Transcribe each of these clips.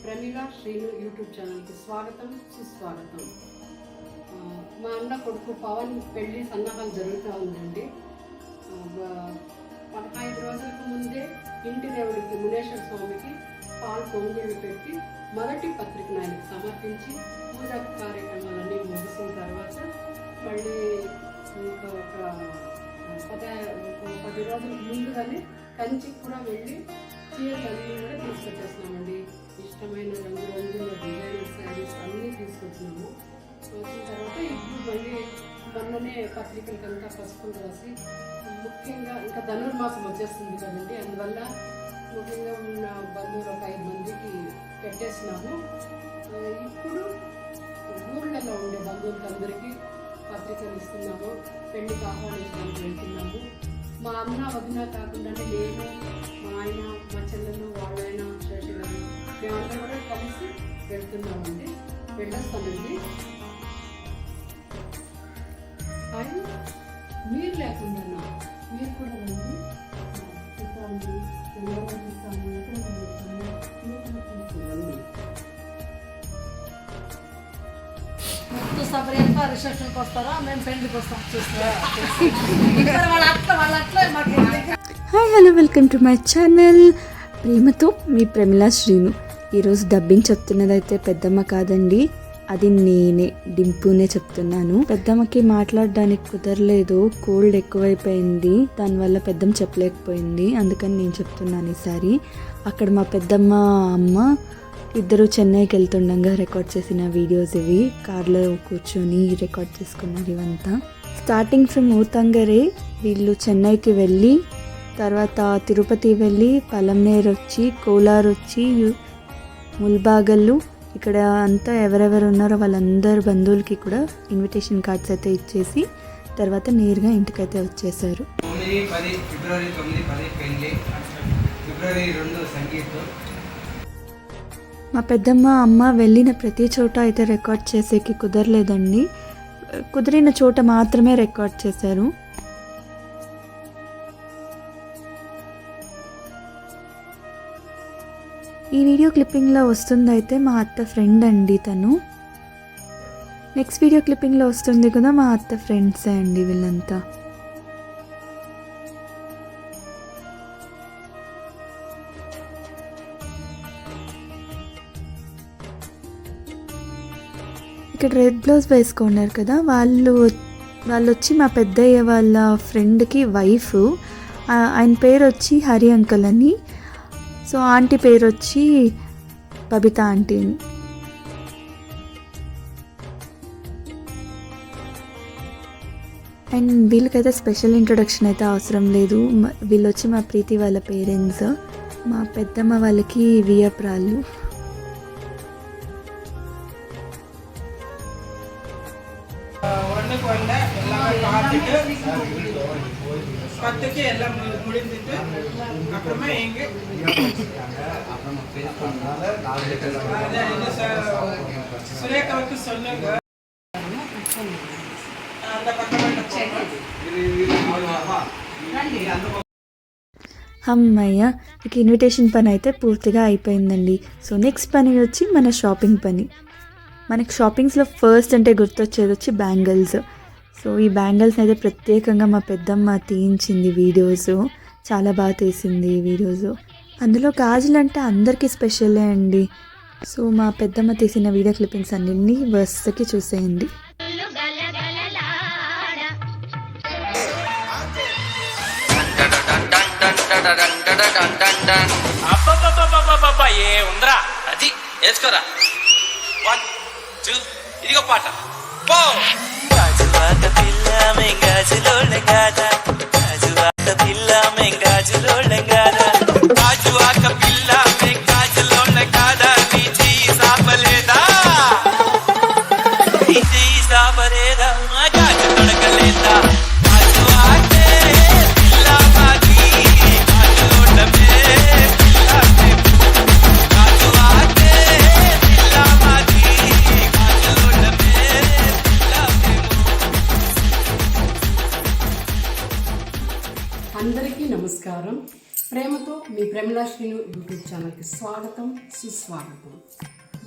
Pramila Srinu YouTube ఛానల్కి స్వాగతం సుస్వాగతం. మా అన్న కొడుకు పవన్ పెళ్లి సన్నాహాలు జరుగుతూ ఉందండి. 15 రోజులకు ముందే ఇంటి దేవుడికి మునేశ్వర స్వామికి పాలు పొంగుళ్ళు పెట్టి మొదటి పత్రికను ఆయనకు సమర్పించి పూజా కార్యక్రమాలన్నీ ముగిసిన తర్వాత మళ్ళీ ఒక 10 రోజుల ముందుగానే కంచికి కూడా వెళ్ళి చీరలన్నీ కూడా తీసుకొచ్చేస్తున్నామండి. ఇష్టమైన రంగురంగుల డిజైనర్ శారీస్ అన్నీ తీసుకొచ్చినాము. వచ్చిన తర్వాత ఇప్పుడు మళ్ళీ మొన్ననే పత్రికలకంతా పసుపులు రాసి ముఖ్యంగా ఇంకా ధనుర్మాసం వచ్చేస్తుంది కదండి, అందువల్ల ముఖ్యంగా ఉన్న బంధువులు ఒక 5 మందికి పెట్టేసినాము. ఇప్పుడు ఊళ్ళలో ఉండే బంధువులకి అందరికీ పత్రికలు ఇస్తున్నాము, పెళ్లికి ఆహ్వానించడానికి వెళ్తున్నాము. మా అన్న వదిన కాకుండానే నేను, మా ఆయన, మా చెల్లెలు, వాళ్ళైనా శేషి గారు మేమందరం కూడా కలిసి వెళ్తున్నామండి. వెళ్ళొస్తామండి. ఆయన మీరు లేకుండా మీరు కూడా రండి, చూస్తాము, చూస్తాము, సపరేట్గా రిసెప్షన్కి వస్తారా, మేము పెళ్లికి వస్తాం చూస్తారా. Hi hello, welcome to my channel. ప్రేమతో మీ ప్రమిళ శ్రీను. ఈరోజు డబ్బింగ్ చెప్తున్నదైతే పెద్దమ్మ కాదండి, అది నేనే, డింపునే చెప్తున్నాను. పెద్దమ్మకి మాట్లాడడానికి కుదరలేదు, కోల్డ్ ఎక్కువైపోయింది, దానివల్ల పెద్దమ్మ చెప్పలేకపోయింది, అందుకని నేను చెప్తున్నాను ఈసారి. అక్కడ మా పెద్దమ్మ అమ్మ ఇద్దరు చెన్నైకి వెళ్తుండగా రికార్డ్ చేసిన వీడియోస్ ఇవి. కార్లో కూర్చొని రికార్డ్ చేసుకున్నారు ఇవంతా. స్టార్టింగ్ ఫ్రమ్ ఊతంగరే వీళ్ళు చెన్నైకి వెళ్ళి, తర్వాత తిరుపతి వెళ్ళి, పలంనేరు వచ్చి, కోలార్ వచ్చి, ముల్బాగల్లు, ఇక్కడ అంతా ఎవరెవరు ఉన్నారో వాళ్ళందరు బంధువులకి కూడా ఇన్విటేషన్ కార్డ్స్ అయితే ఇచ్చేసి తర్వాత నేరుగా ఇంటికైతే వచ్చేసారు. 9-10 ఫిబ్రవరి 9-10 పెళ్లి, ఫిబ్రవరి 2 సంగీతం. మా పెద్దమ్మ అమ్మ వెళ్ళిన ప్రతి చోట అయితే రికార్డ్ చేసేకి కుదరలేదండి, కుదిరిన చోట మాత్రమే రికార్డ్ చేశారు. ఈ వీడియో క్లిప్పింగ్లో వస్తుంది అయితే మా అత్త ఫ్రెండ్ అండి తను. నెక్స్ట్ వీడియో క్లిప్పింగ్లో వస్తుంది కదా మా అత్త ఫ్రెండ్సే అండి వీళ్ళంతా. ఇక్కడ రెడ్ బ్లౌజ్ వేసుకున్నారు కదా, వాళ్ళు వచ్చి మా పెద్దయ్య వాళ్ళ ఫ్రెండ్కి వైఫ్. ఆయన పేరు వచ్చి హరి అంకల్ అని, సో ఆంటీ పేరు వచ్చి బబిత ఆంటీ. అండ్ వీళ్ళకైతే స్పెషల్ ఇంట్రొడక్షన్ అయితే అవసరం లేదు, వీళ్ళు వచ్చి మా ప్రీతి వాళ్ళ పేరెంట్స్. మా పెద్దమ్మ వాళ్ళకి వియప్రాళ్ళు. பத்துக்கு எல்லாம் முடிந்துட்டு அப்புறமா எங்க சுரேகாவுக்கு சொல்லுங்க. அந்த అమ్మయ్య, ఇక ఇన్విటేషన్ పని అయితే పూర్తిగా అయిపోయిందండి. సో నెక్స్ట్ పని వచ్చి మన షాపింగ్ పని. మనకి షాపింగ్స్లో ఫస్ట్ అంటే గుర్తొచ్చేది వచ్చి బ్యాంగిల్స్. సో ఈ బ్యాంగిల్స్ అయితే ప్రత్యేకంగా మా పెద్దమ్మ తీయించింది వీడియోస్, చాలా బాగా తీసింది ఈ వీడియోస్. అందులో గాజులు అంటే అందరికీ స్పెషలే అండి. సో మా పెద్దమ్మ తీసిన వీడియో క్లిప్పింగ్స్ అన్నింటినీ వరుసకి చూసేయండి. ఏ ఉందరా అది వేసుకోరా. 1 2 ఇదిగో పాట పో. గాజువాక పిల్ల మెంగాజులోళ్ళ గాదా, గాజువాక పిల్ల మెంగాజులోళ్ళ గాదా, గాజువాక పిల్ల మెంగాజులోళ్ళ గాదా, నీ చెయ్యి సాపలేదా, నీ చెయ్యి సాపలేదా, మా గాజు తొడగలేదా, గాజువాకే పిల్ల మాది, గాజులోళ్ళమే పిల్ల, గాజువాకే పిల్ల మాది, గాజులోళ్ళమే అందరికీ నమస్కారం. ప్రేమతో మీ ప్రమిళా శ్రీను యూట్యూబ్ ఛానల్కి స్వాగతం సుస్వాగతం.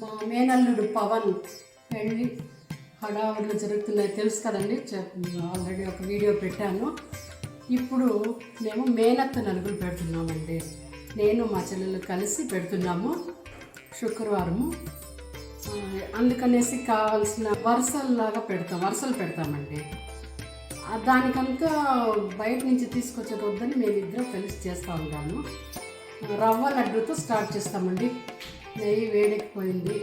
మా మేనల్లుడు పవన్ పెళ్ళి హడావుడిలో జరుగుతున్నాయి తెలుసు కదండి, ఆల్రెడీ ఒక వీడియో పెట్టాను. ఇప్పుడు మేము మేనత్త నలుగులు పెడుతున్నామండి. నేను మా చెల్లెలు కలిసి పెడుతున్నాము శుక్రవారము. అందుకనేసి కావాల్సిన వరుసలు పెడతామండి. దానికంతా బయట నుంచి తీసుకొచ్చే వద్దని మేమిద్దరం కలిసి చేస్తూ ఉంటాము. రవ్వ లడ్డూతో స్టార్ట్ చేస్తామండి. నెయ్యి వేడెక్కిపోయింది.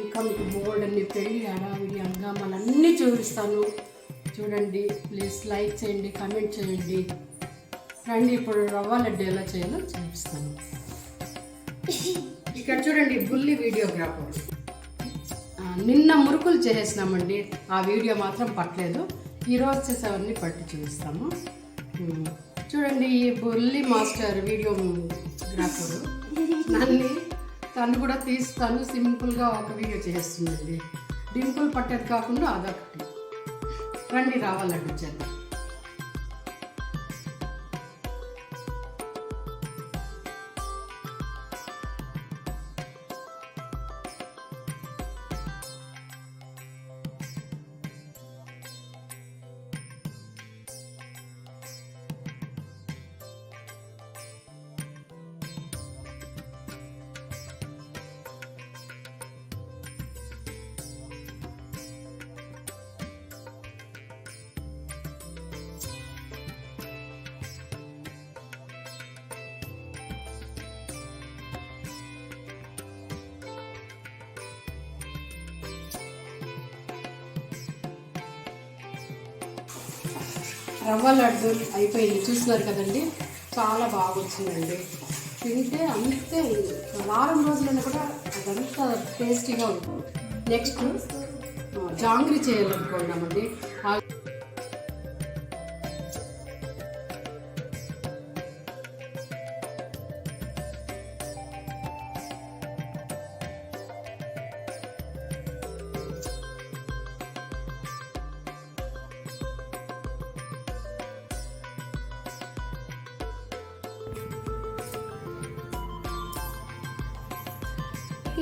ఇంకా మీకు బోల్డన్ని పెళ్ళి హడావిడి హంగామాలు అన్నీ చూపిస్తాను. చూడండి, ప్లీజ్ లైక్ చేయండి, కామెంట్ చేయండి. రండి, ఇప్పుడు రవ్వ లడ్డు ఎలా చేయాలో చూపిస్తాను. ఇక్కడ చూడండి, బుల్లి వీడియోగ్రాఫర్. నిన్న మురుకులు చేసేసినామండి, ఆ వీడియో మాత్రం పట్టలేదు. ఈరోజు చేసేవన్నీ పట్టి చూపిస్తాము. చూడండి, ఈ బుల్లి మాస్టర్ వీడియోగ్రాఫరు తను కూడా తీస్తాను. సింపుల్గా ఒక వీడియో చేస్తుందండి. డింపుల్ పట్టేది కాకుండా అదొకటి. రండి, రావాలండి చేద్దాం. రవ్వ లడ్డు అయిపోయింది, చూస్తున్నారు కదండి. చాలా బాగా వచ్చిందండి. తింటే అంతే వారం రోజులైనా కూడా అదంతా టేస్టీగా ఉంటుంది. నెక్స్ట్ జాంగ్రీ చేయాలనుకున్నామండి.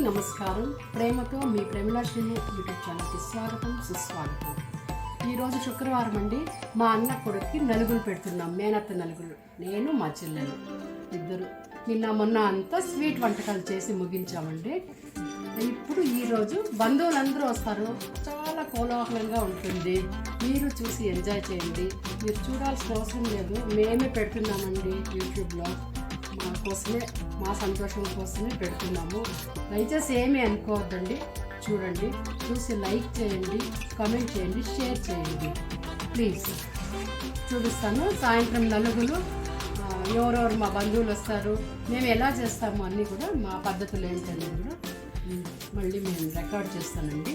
నమస్కారం, ప్రేమతో మీ ప్రమిళా శ్రీను యూట్యూబ్ ఛానల్కి స్వాగతం సుస్వాగతం. ఈరోజు శుక్రవారం అండి. మా అన్న కొడుక్కి నలుగులు పెడుతున్నాం, మేనత్త నలుగులు. నేను మా చెల్లెలు ఇద్దరు. నిన్న మొన్న అంతా స్వీట్ వంటకాలు చేసి ముగించామండి. ఇప్పుడు ఈరోజు బంధువులందరూ వస్తారు. చాలా కోలాహలంగా ఉంటుంది. మీరు చూసి ఎంజాయ్ చేయండి. మీరు చూడాల్సిన అవసరం లేదు, మేమే పెడుతున్నామండి యూట్యూబ్లో. మా కోసమే, మా సంతోషం కోసమే పెడుతున్నాము. దయచేసి ఏమీ అనుకోవద్దండి. చూడండి, చూసి లైక్ చేయండి, కామెంట్ చేయండి, షేర్ చేయండి ప్లీజ్. చూపిస్తాను సాయంత్రం నలుగులు ఎవరెవరు మా బంధువులు వస్తారు, మేము ఎలా చేస్తాము అన్నీ కూడా, మా పద్ధతులు ఏంటనేది కూడా మళ్ళీ మేము రికార్డ్ చేస్తానండి.